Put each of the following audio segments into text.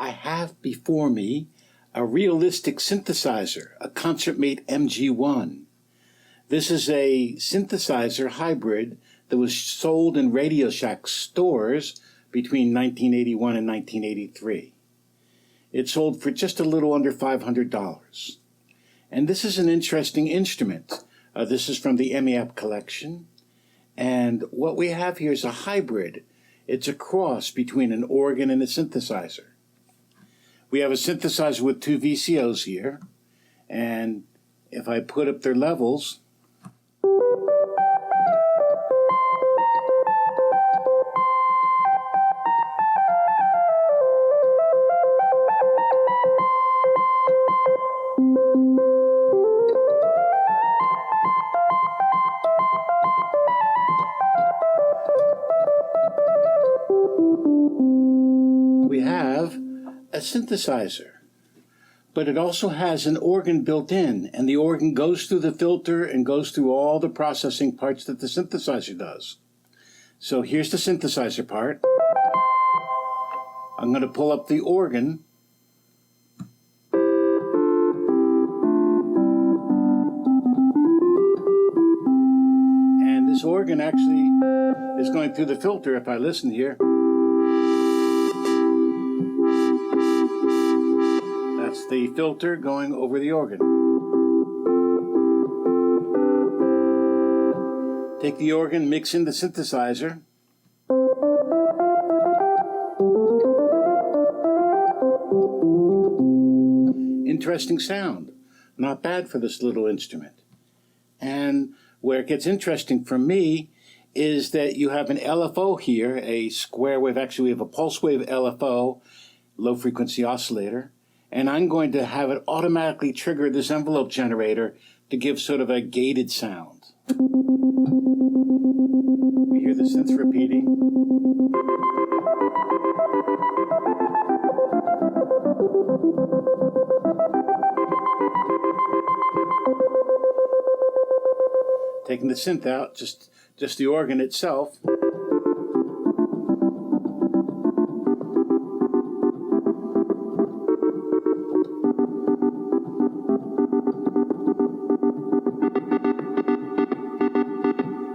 I have before me a realistic synthesizer, a Concertmate MG-1. This is a synthesizer hybrid that was sold in Radio Shack stores between 1981 and 1983. It sold for just a little under $500. And this is an interesting instrument. This is from the Emeapp collection. And what we have here is a hybrid. It's a cross between an organ and a synthesizer. We have a synthesizer with two VCOs here. And if I put up their levels, we have a synthesizer, but it also has an organ built in, and the organ goes through the filter and goes through all the processing parts that the synthesizer does. So here's the synthesizer part. I'm going to pull up the organ. And this organ actually is going through the filter if I listen here. That's the filter going over the organ. Take the organ, mix in the synthesizer. Interesting sound. Not bad for this little instrument. And where it gets interesting for me is that you have an LFO here, a square wave. Actually, we have a pulse wave LFO, low frequency oscillator. And I'm going to have it automatically trigger this envelope generator to give sort of a gated sound. We hear the synth repeating. Taking the synth out, just the organ itself.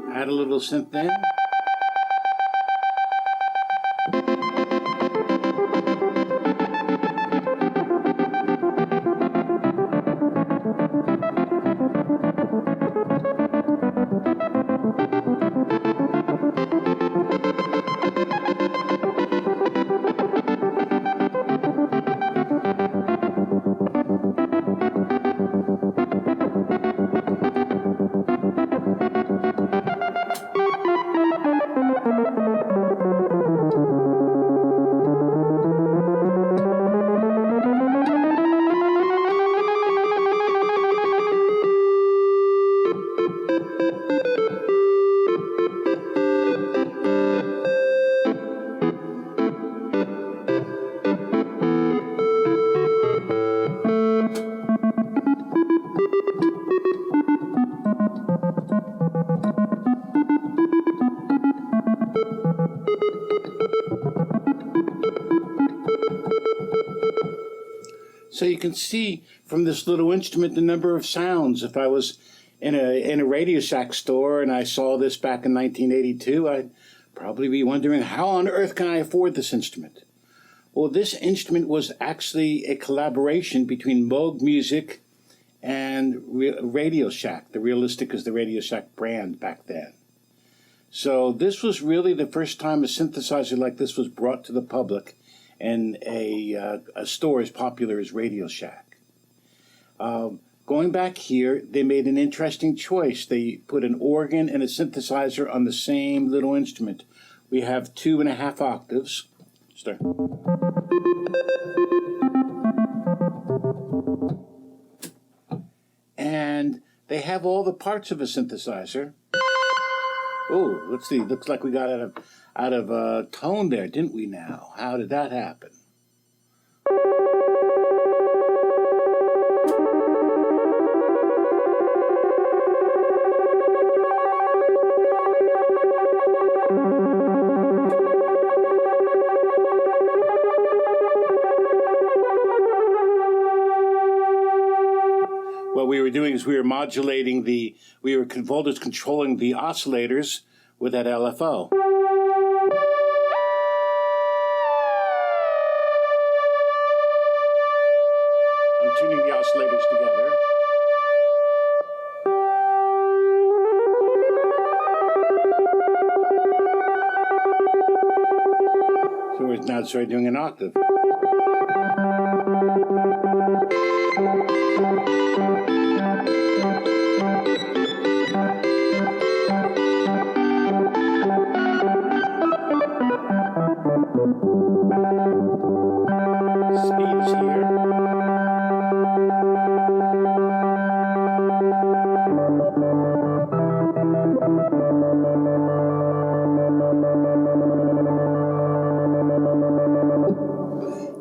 Add a little synth in. So you can see from this little instrument the number of sounds. If I was in a Radio Shack store and I saw this back in 1982, I'd probably be wondering, how on earth can I afford this instrument? Well, this instrument was actually a collaboration between Moog Music and Radio Shack. The Realistic is the Radio Shack brand back then. So this was really the first time a synthesizer like this was brought to the public in a store as popular as Radio Shack. Going back here, they made an interesting choice. They put an organ and a synthesizer on the same little instrument. We have 2.5 octaves. Start. And they have all the parts of a synthesizer. Oh, let's see. Looks like we got out of tone there, didn't we now? How did that happen? because we were modulating we were voltage controlling the oscillators with that LFO. I'm tuning the oscillators together. So we're now starting doing an octave. Speed is here.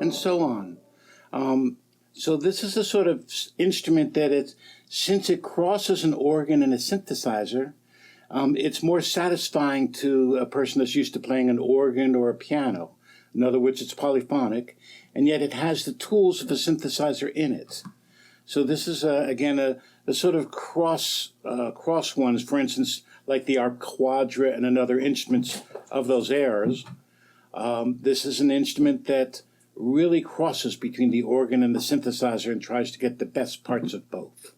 And so on. So this is a sort of instrument that since it crosses an organ and a synthesizer, it's more satisfying to a person that's used to playing an organ or a piano. In other words, it's polyphonic, and yet it has the tools of a synthesizer in it. So this is, again, a sort of cross ones, for instance, like the arp quadra and another instruments of those eras. This is an instrument that really crosses between the organ and the synthesizer and tries to get the best parts of both.